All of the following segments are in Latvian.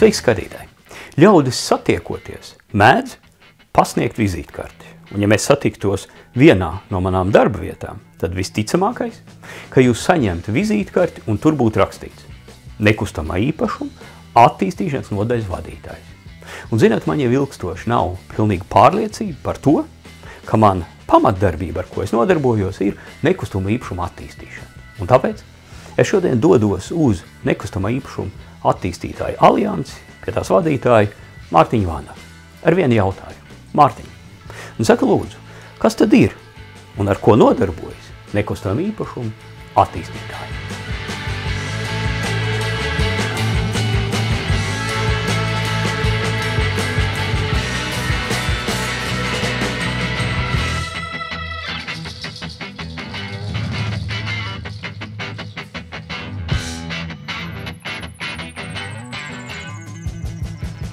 Sveiki, skatītāji! Ļaudis satiekoties mēdz pasniegt vizītkarti. Un ja mēs satiktos vienā no manām darba vietām, tad visticamākais, ka jūs saņemtu vizītkarti un tur būtu rakstīts nekustamā īpašuma attīstīšanas nodaļas vadītājs. Un zināt, man jau ilgstoši nav pilnīga pārliecība par to, ka mana pamatdarbība, ar ko es nodarbojos, ir nekustama īpašuma attīstīšana. Un tāpēc es šodien dodos uz nekustamā īpašuma attīstītāju aliansi pie tās vadītāja Mārtiņa Vanaga ar vienu jautājumu. Mārtiņ, un saka lūdzu, kas tad ir un ar ko nodarbojas nekustamā īpašuma attīstītāji?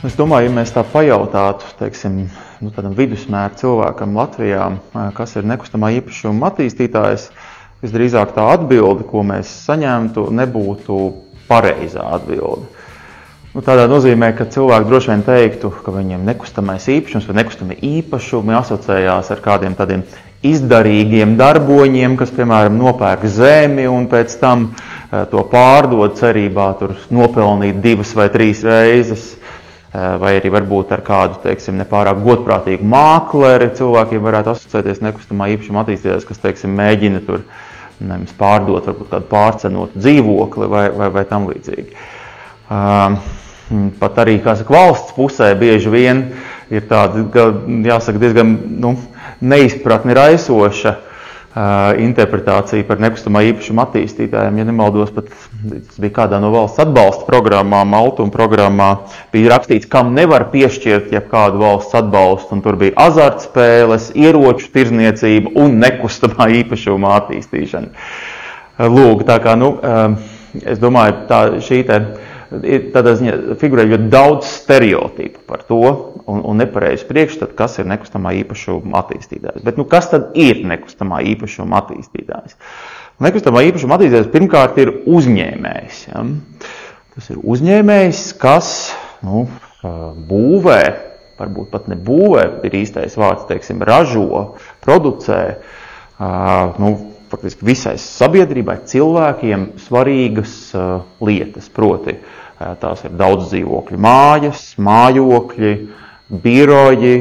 Es domāju, ja mēs tā pajautātu, teiksim, tādam vidusmēra cilvēkam Latvijā, kas ir nekustamā īpašuma attīstītājs, visdrīzāk tā atbilde, ko mēs saņemtu, nebūtu pareizā atbilde. Tādā nozīmē, ka cilvēki droši vien teiktu, ka viņiem nekustamais īpašums vai nekustamie īpašumi asociējās ar kādiem tādiem izdarīgiem darboņiem, kas, piemēram, nopērk zemi un pēc tam to pārdod cerībā tur nopelnīt 2 vai 3 reizes. Vai arī varbūt ar kādu, teiksim, nepārāk godprātīgu mākleri cilvēkiem varētu asociēties nekustamā īpašuma attīstītājs, kas, teiksim, mēģina tur pārdot varbūt kādu pārcenotu dzīvokli vai tam līdzīgi. Pat arī, kā saka, valsts pusē bieži vien ir tāda, jāsaka, diezgan neizpratni raisoša interpretācija par nekustamā īpašuma attīstītājiem. Ja nemaldos, pat tas bija kādā no valsts atbalsta programmām, Altuma programmā, bija rakstīts, kam nevar piešķirt jebkādu valsts atbalstu, un tur bija azartspēles, ieroču tirzniecība un nekustamā īpašuma attīstīšana. Lūk, tā kā, es domāju, šī tādā ziņā figurē ļoti daudz stereotipu par to un nepareizu priekšstatu, kas ir nekustamā īpašuma attīstītājs. Bet kas tad ir nekustamā īpašuma attīstītājs? Nekustamā īpašuma attīstītājs pirmkārt ir uzņēmējs. Ja? Tas ir uzņēmējs, kas būvē, varbūt pat ne būvē, ir īstais vārds, teiksim, ražo, producē, faktiski visai sabiedrībai, cilvēkiem svarīgas lietas, proti tās ir daudz dzīvokļu mājas, mājokļi, biroji,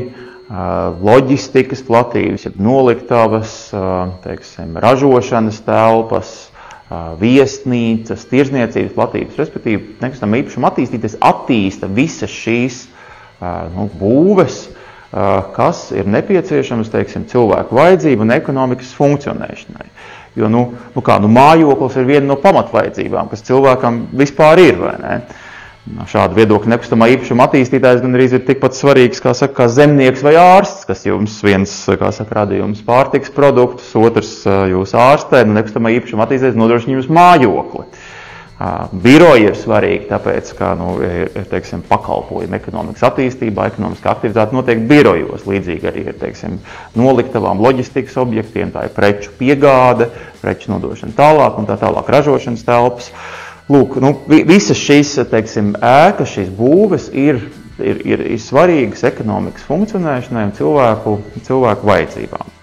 loģistikas platības, noliktavas, teiksim, ražošanas telpas, viesnīcas, tirzniecības platības, respektīvi, nekustamā īpašuma attīstītājs attīsta visas šīs būves, kas ir nepieciešams, teiksim, cilvēku vajadzību un ekonomikas funkcionēšanai. Jo, mājoklis ir viena no pamatvajadzībām, kas cilvēkam vispār ir, vai ne? Šāda viedokļa nekustamā īpašuma attīstītājs gan arī ir tikpat svarīgs, kā zemnieks vai ārsts, kas jums viens, rada jums pārtikas produktus, otrs jūs ārstē, nekustamā īpašuma attīstītājs nodrošina jums mājokli. Biroji ir svarīgi, tāpēc, ka teiksim, pakalpojumi ekonomikas attīstībā, ekonomiskā aktivitāte notiek birojos. Līdzīgi arī ir, teiksim, noliktavām, loģistikas objektiem, tā ir preču piegāde, preču nodošana tālāk un tā tālāk ražošanas telpas. Lūk, visas šīs, teiksim, ēkas, šīs būves ir svarīgas ekonomikas funkcionēšanai un cilvēku vajadzībām.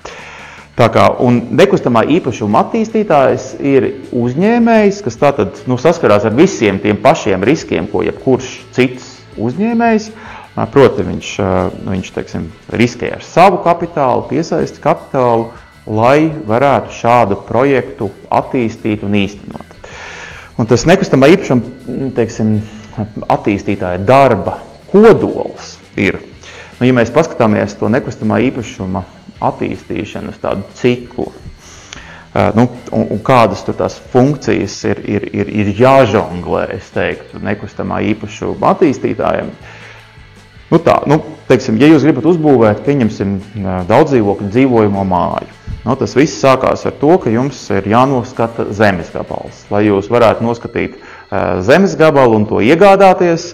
Tā kā, un nekustamā īpašuma attīstītājs ir uzņēmējs, kas tātad saskarās ar visiem tiem pašiem riskiem, ko jebkurš cits uzņēmējs. Proti, viņš teiksim, riskē ar savu kapitālu, piesaisti kapitālu, lai varētu šādu projektu attīstīt un īstenot. Un tas nekustamā īpašuma, teiksim, attīstītāja darba kodols ir, ja mēs paskatāmies to nekustamā īpašuma attīstīšanas tādu ciklu, un kādas tur tās funkcijas ir jāžonglē, es teiktu, nekustamā īpašuma attīstītājiem. Teiksim, ja jūs gribat uzbūvēt, pieņemsim, daudzdzīvokļu dzīvojamo māju, tas viss sākās ar to, ka jums ir jānoskata zemes gabals. Lai jūs varētu noskatīt zemes gabalu un to iegādāties,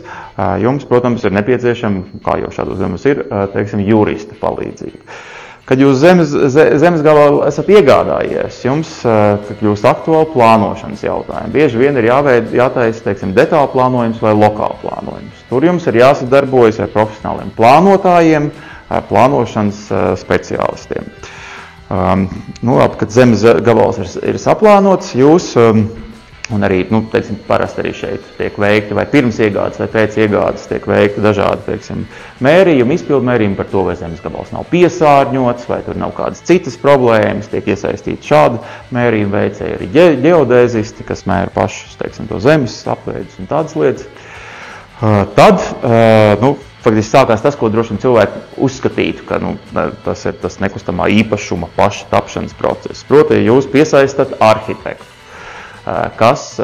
jums, protams, ir nepieciešama, kā jau šādos zemes ir, teiksim, jurista palīdzība. Kad jūs zemes gabalā esat iegādājies, jums kļūst aktuāli plānošanas jautājumi. Bieži vien ir jātaisa, teiksim, detāla plānojums vai lokāla plānojums. Tur jums ir jāsadarbojas ar profesionāliem plānotājiem, ar plānošanas speciālistiem. Kad zemes gabals ir saplānots, jūs un arī, teiksim, parasti arī šeit tiek veikti vai pirms iegādes vai pēc iegādes tiek veikti dažādi, teiksim, mērījumi, izpildu mērījumi par to, vai zemes gabals nav piesārņots, vai tur nav kādas citas problēmas, tiek iesaistīti šādi mērījumi veicēji arī ģeodēzisti, kas mēra pašus, teiksim, to zemes apveidus un tādas lietas. Tad, faktiski sākās tas, ko droši vien cilvēki uzskatītu, ka tas ir tas nekustamā īpašuma paša tapšanas process. Proti, jūs piesaistat arhitektu, kas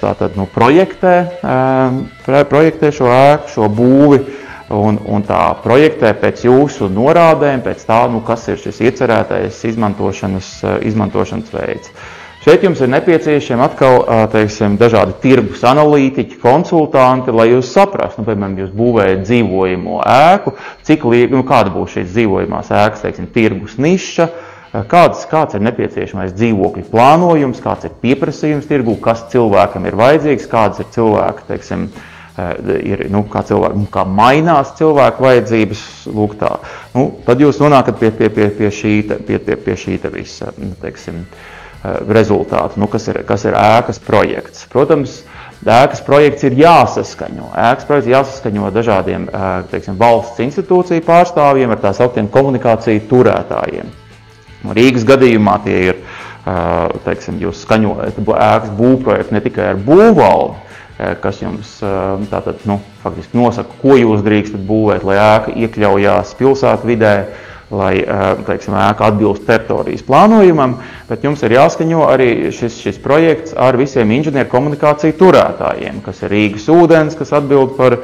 tātad projektē šo ēku, šo būvi un tā projektē pēc jūsu norādēm, pēc tā, kas ir šis iecerētais izmantošanas veids. Šeit jums ir nepieciešami atkal, teiksim, dažādi tirgus analītiķi, konsultanti, lai jūs saprastu, piemēram, jūs būvējat dzīvojamo ēku, kāda būs šīs dzīvojamās ēkas, teiksim, tirgus niša, kāds ir nepieciešamais dzīvokļu plānojums, kāds ir pieprasījums tirgū, kas cilvēkam ir vajadzīgs, kādas ir cilvēki, teiksim, kā mainās cilvēku vajadzības, lūk tā. Tad jūs nonākat pie šī visa, teiksim, rezultātu, kas ir ēkas projekts. Protams, ēkas projekts ir jāsaskaņo. Ēkas projekts jāsaskaņo dažādiem, teiksim, valsts institūciju pārstāvjiem ar tā sauktiem komunikāciju turētājiem. Rīgas gadījumā tie ir, teiksim, jūs skaņojat ēkas būvprojektu ne tikai ar būvvaldi, kas jums tātad, faktiski nosaka, ko jūs drīkstat būvēt, lai ēka iekļaujās pilsētvidē, lai, teiksim, ēka atbilst teritorijas plānojumam, bet jums ir jāskaņo arī šis projekts ar visiem inženieru komunikāciju turētājiem, kas ir Rīgas ūdens, kas atbild par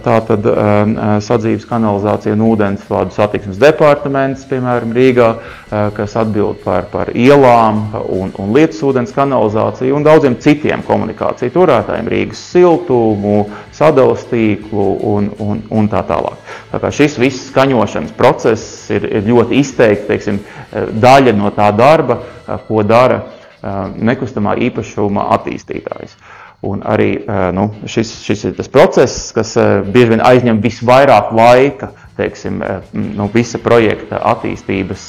tātad sadzīves kanalizāciju un ūdensvadu satiksmes departaments, piemēram, Rīgā, kas atbild par ielām un lietus ūdens kanalizāciju un daudziem citiem komunikāciju turētājiem, Rīgas siltumu, sadales tīklu un tā tālāk. Tā kā šis viss skaņošanas process ir ļoti izteikti, teiksim, daļa no tā darba, ko dara nekustamā īpašuma attīstītājs. Un arī šis ir tas process, kas bieži vien aizņem visvairāk laika, teiksim, visa projekta attīstības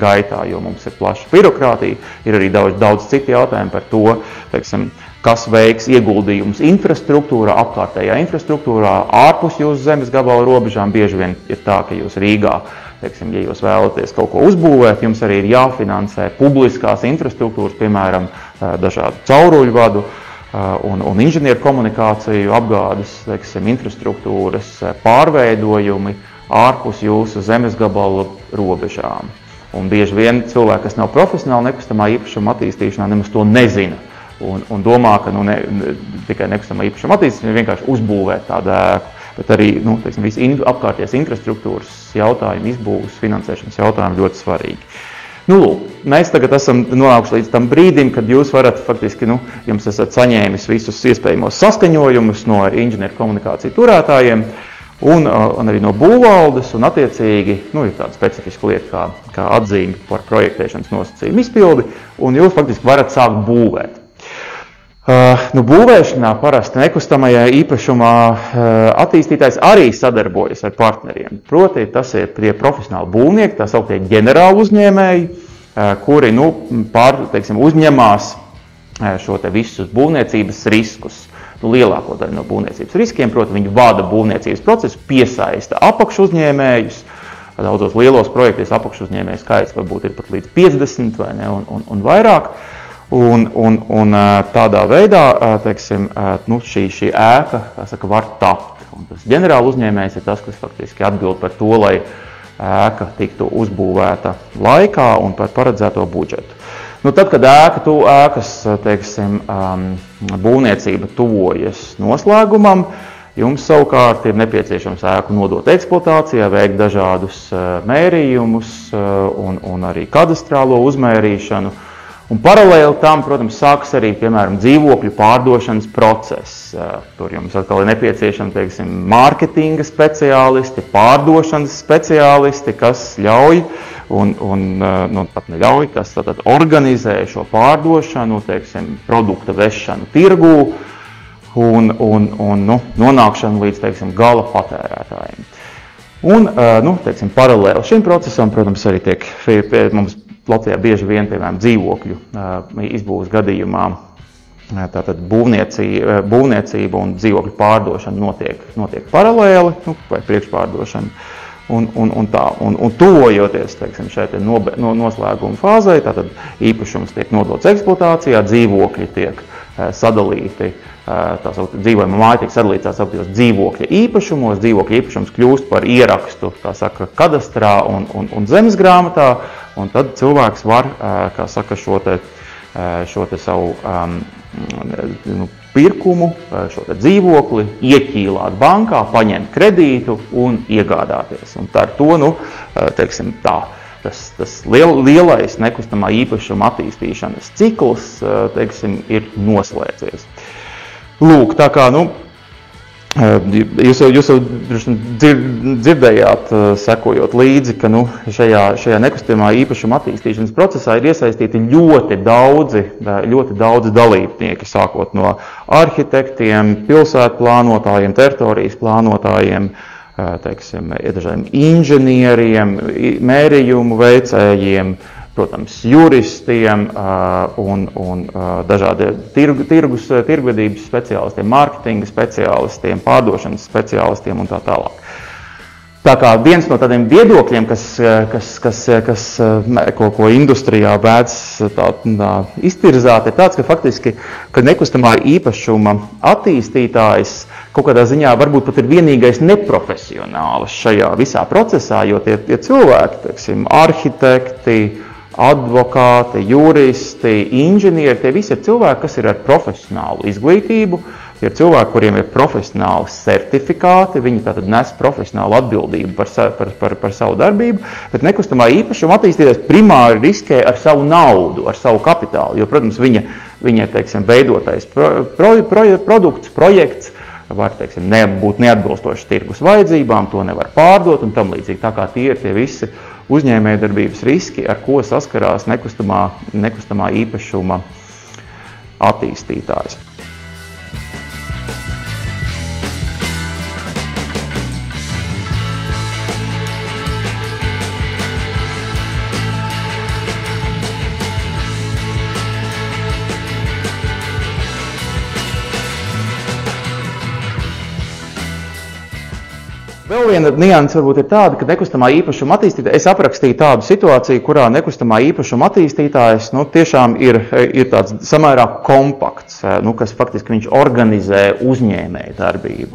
gaitā, jo mums ir plaša birokrātija, ir arī daudz citu jautājumu par to, teiksim, kas veiks ieguldījumus infrastruktūrā, apkārtējā infrastruktūrā, ārpus jūsu zemes gabala robežām. Bieži vien ir tā, ka jūs Rīgā, teiksim, ja jūs vēlaties kaut ko uzbūvēt, jums arī ir jāfinansē publiskās infrastruktūras, piemēram, dažādu cauruļvadu un inženieru komunikāciju apgādes, teiksim, infrastruktūras pārveidojumi ārpus jūsu zemes gabala robežām. Un bieži vien cilvēki, kas nav profesionāli nekustamā īpašuma attīstīšanā, nemaz to nezina. Un domā, ka tikai nekustamā īpašuma attīstīšana ir vienkārši uzbūvēt tādu ēku, bet arī, teiksim, visi apkārtējās infrastruktūras jautājumi, izbūves, finansēšanas jautājumi ļoti svarīgi. Lūk, mēs tagad esam nonākuši līdz tam brīdim, kad jūs varat faktiski, jums esat saņēmis visus iespējamos saskaņojumus no inženieru komunikāciju turētājiem un arī no būvvaldes, un attiecīgi, ir tāda specifiska lieta kā atzīme par projektēšanas nosacījumu izpildi, un jūs faktiski varat sākt būvēt. Būvēšanā parasti nekustamajā īpašumā attīstītājs arī sadarbojas ar partneriem. Proti, tas ir tie profesionāli būvnieki, tā sauktie ģenerāli uzņēmēji, kuri teiksim, uzņemās šo te visus būvniecības riskus. Lielāko daļu no būvniecības riskiem, proti, viņi vada būvniecības procesu, piesaista apakšu uzņēmējus. Daudzos lielos projektos apakšu uzņēmēju skaits varbūt ir pat līdz 50 vai ne, un vairāk. Un tādā veidā, teiksim, šī ēka, var tapt. Un tas ģenerāla uzņēmējs ir tas, kas faktiski atbild par to, lai ēka tiktu uzbūvēta laikā un par paredzēto budžetu. Tad, kad ēkas, teiksim, būvniecība tuvojas noslēgumam, jums savukārt ir nepieciešams ēku nodot eksploatācijā, veikt dažādus mērījumus un arī kadastrālo uzmērīšanu. Un paralēli tam, protams, sākas arī, piemēram, dzīvokļu pārdošanas process. Tur jums atkal ir nepieciešami, teiksim, mārketinga speciālisti, pārdošanas speciālisti, kas ļauj pat neļauj, kas tātad organizē šo pārdošanu, teiksim, produkta vešanu tirgū un nonākšanu līdz, teiksim, gala patērētājiem. Un, teiksim, paralēli šim procesam, protams, arī tiek mums Latvijā bieži vien, piemēram, dzīvokļu izbūves gadījumā, tātad būvniecība un dzīvokļu pārdošana notiek paralēli, vai priekšpārdošana. Un tuvojoties, teiksim, šeit noslēguma fāzē, tātad īpašums tiek nodots eksploatācijā, dzīvokļi tiek sadalīti, dzīvojama māja tiek sadalīta tā sauktajos dzīvokļa īpašumos, dzīvokļa īpašums kļūst par ierakstu, tā saka, kadastrā un zemes grāmatā, un tad cilvēks var, kā saka, šo te savu pirkumu, šo te dzīvokli ieķīlāt bankā, paņemt kredītu un iegādāties. Un ar to, teiksim tā, tas lielais nekustamā īpašuma attīstīšanas cikls, teiksim, ir noslēdzies. Lūk, tā kā, jūs jau dzirdējāt, sekojot līdzi, ka šajā nekustamā īpašuma attīstīšanas procesā ir iesaistīti ļoti daudzi dalībnieki, sākot no arhitektiem, pilsētu plānotājiem, teritorijas plānotājiem, teiksim, dažādiem inženieriem, mērījumu veicējiem, protams, juristiem un dažādiem tirgvedības speciālistiem, mārketinga speciālistiem, pārdošanas speciālistiem un tā tālāk. Tā kā viens no tādiem viedokļiem, ko industrijā vēdz iztirzāt, ir tāds, ka faktiski, ka nekustamā īpašuma attīstītājs kaut kādā ziņā varbūt pat ir vienīgais neprofesionāls šajā visā procesā, jo tie cilvēki, teiksim, arhitekti, advokāti, juristi, inženieri, tie visi ir cilvēki, kas ir ar profesionālu izglītību, ir cilvēki, kuriem ir profesionāli certifikāti, viņi tātad nes profesionālu atbildību par savu darbību, bet nekustamā īpašuma attīstītājs primāri riskē ar savu naudu, ar savu kapitālu, jo, protams, viņa teiksim, veidotais produkts, projekts var, teiksim, būt neatbilstoši tirgus vajadzībām, to nevar pārdot un tam līdzīgi. Tā kā tie ir tie visi uzņēmējdarbības riski, ar ko saskarās nekustamā īpašuma attīstītājs. Vēl viena nianse varbūt ir tāda, ka nekustamā īpašuma attīstītājs, es aprakstīju tādu situāciju, kurā nekustamā īpašuma attīstītājs tiešām ir tāds samērā kompakts, kas faktiski viņš organizē uzņēmēju darbību.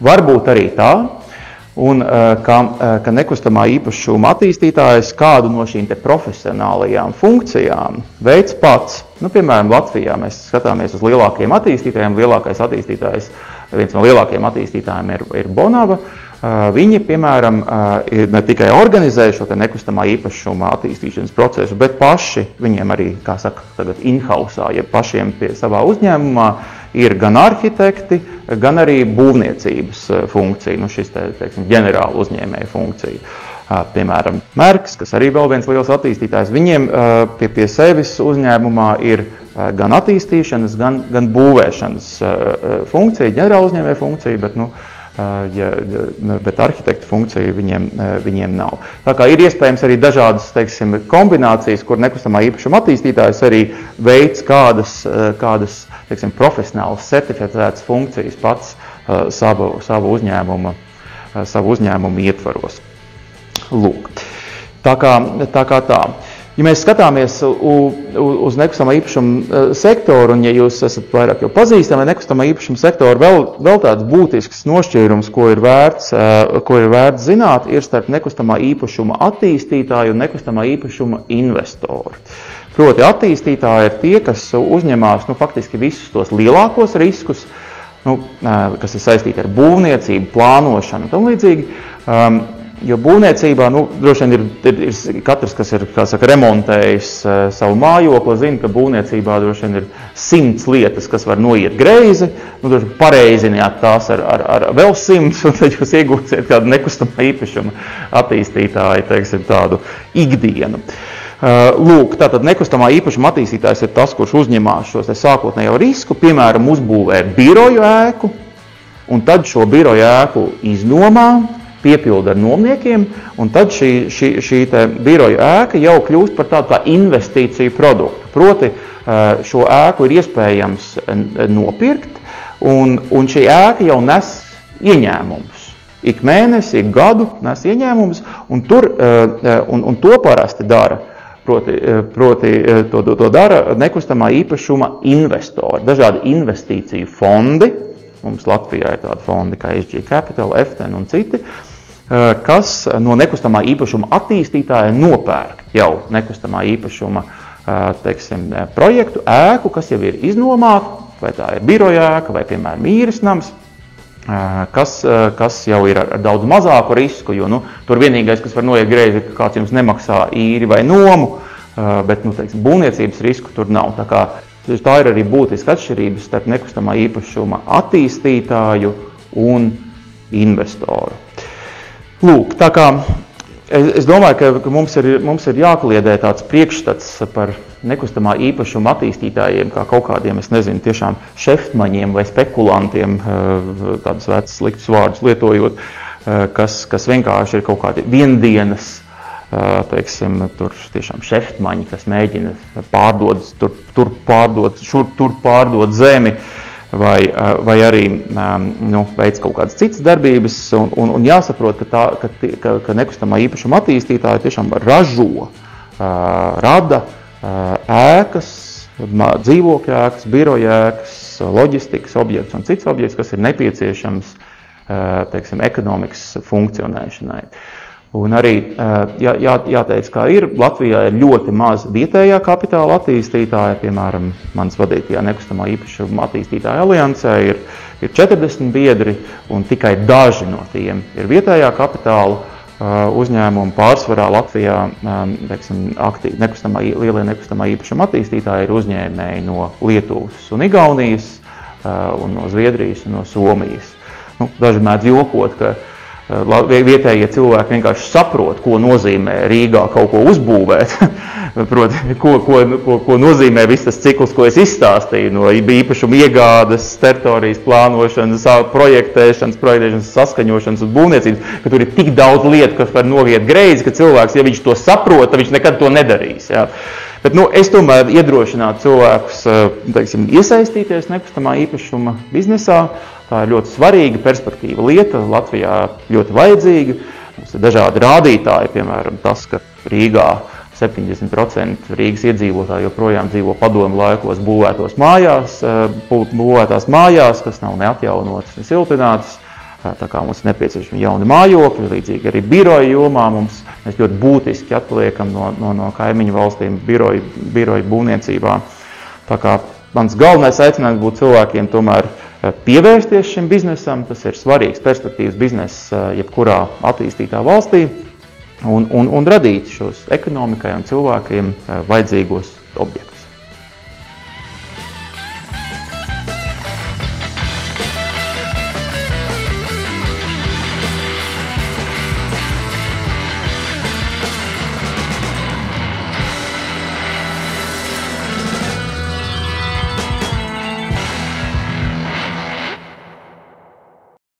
Varbūt arī tā, un ka nekustamā īpašuma attīstītājs kādu no šīm te profesionālajām funkcijām veids pats. Piemēram, Latvijā mēs skatāmies uz lielākiem attīstītājiem, viens no lielākajiem attīstītājiem ir Bonava. Viņi, piemēram, ne tikai organizē šo nekustamā īpašuma attīstīšanas procesu, bet paši, viņiem arī, kā saka, tagad in-housā, ja pašiem savā uzņēmumā ir gan arhitekti, gan arī būvniecības funkcija, šis, teiksim, ģenerāla uzņēmēja funkcija. Piemēram, Merks, kas arī vēl viens liels attīstītājs, viņiem pie sevis uzņēmumā ir gan attīstīšanas, gan būvēšanas funkcija, ģenerāla uzņēmēja funkcija, bet arhitekta funkcija viņiem nav. Tā kā ir iespējams arī dažādas, teiksim, kombinācijas, kur nekustamā īpašuma attīstītājs arī veids kādas teiksim, profesionālas certificētas funkcijas pats savu uzņēmumu ietvaros. Lūk. Tā kā tā. Ja mēs skatāmies uz nekustamā īpašuma sektoru, un ja jūs esat vairāk jau pazīstami nekustamā īpašuma sektoru, vēl tāds būtisks nošķīrums, ko ir vērts zināt, ir starp nekustamā īpašuma attīstītāju un nekustamā īpašuma investoru. Proti attīstītāji ir tie, kas uzņemās faktiski visus tos lielākos riskus, kas ir saistīti ar būvniecību, plānošanu un tam līdzīgi. Jo būvniecībā, droši vien ir katrs, kas ir, kā saka, remontējis savu mājokli, zina, ka būvniecībā droši vien ir 100 lietas, kas var noiet greizi, droši vien pareizināt tās ar vēl 100, un tad jūs iegūsiet kādu nekustamā īpašuma attīstītāju, teiksim, tādu ikdienu. Lūk, tātad nekustamā īpašuma attīstītājs ir tas, kurš uzņemās šos sākotnējo risku, piemēram, uzbūvē biroju ēku, un tad šo biroju ēku iznomā, piepilda ar nomniekiem, un tad šī biroju ēka jau kļūst par tādu kā investīciju produktu. Proti, šo ēku ir iespējams nopirkt, un šī ēka jau nes ieņēmumus. Ik mēnesi, ik gadu nes ieņēmumus, un to parasti dara. Proti to dara nekustamā īpašuma investori, dažādi investīciju fondi. Mums Latvijā ir tādi fondi kā SG Capital, FTN un citi, kas no nekustamā īpašuma attīstītāja nopērk jau nekustamā īpašuma teiksim, projektu, ēku, kas jau ir iznomāta, vai tā ir biroja ēka, vai, piemēram, īres nams, kas jau ir ar daudz mazāku risku, jo tur vienīgais, kas var noiet greizi, ka kāds jums nemaksā īri vai nomu, bet teiksim, būvniecības risku tur nav. Tā ir arī būtiska atšķirības starp nekustamā īpašuma attīstītāju un investoru. Lūk, tā kā es domāju, ka mums ir jākliedē tāds priekšstats par nekustamā īpašuma attīstītājiem, kā kaut kādiem, es nezinu, tiešām šeftmaņiem vai spekulantiem, tādus vecus sliktus vārdus lietojot, kas vienkārši ir kaut kādi viendienas, teiksim, tur tiešām šeftmaņi, kas mēģina tur pārdot zemi, vai arī veic kaut kādas citas darbības, un jāsaprot, ka nekustamā īpašuma attīstītāji tiešām rada ēkas, dzīvokļu ēkas, biroja ēkas, loģistikas objekts un cits objekts, kas ir nepieciešams, teiksim, ekonomikas funkcionēšanai. Un arī jāteic, kā ir, Latvijā ir ļoti maz vietējā kapitāla attīstītāja, piemēram, mans vadītajā nekustamā īpašuma attīstītāja aliansē ir 40 biedri, un tikai daži no tiem ir vietējā kapitāla uzņēmumi. Pārsvarā Latvijā, teiksim, lielie nekustamā īpašuma attīstītāji ir uzņēmēji no Lietuvas un Igaunijas, un no Zviedrijas un no Somijas. Daži mēdz jokot, ka vietējie cilvēki vienkārši saprot, ko nozīmē Rīgā kaut ko uzbūvēt, proti, ko nozīmē viss tas cikls, ko es izstāstīju, no īpašuma iegādes, teritorijas plānošanas, projektēšanas, saskaņošanas un būvniecības, ka tur ir tik daudz lietu, kas var noiet greizi, ka cilvēks, ja viņš to saprot, tad viņš nekad to nedarīs. Jā. Bet es tomēr iedrošinātu cilvēkus, teiksim, iesaistīties nekustamā īpašuma biznesā. Tā ir ļoti svarīga perspektīva lieta, Latvijā ļoti vajadzīga. Mums ir dažādi rādītāji, piemēram, tas, ka Rīgā 70% Rīgas iedzīvotāji joprojām dzīvo padomu laikos būvētās mājās, kas nav neatjaunotas, ne siltinātas. Tā kā mums ir nepieciešami jauni mājokļi, līdzīgi arī biroju jomā mēs ļoti būtiski atliekam no kaimiņu valstīm biroju būvniecībā. Tā kā mans galvenais aicinājums būtu cilvēkiem tomēr pievērsties šim biznesam, tas ir svarīgs perspektīvas bizness jebkurā attīstītā valstī, un radīt šos ekonomikai un cilvēkiem vajadzīgos objektus.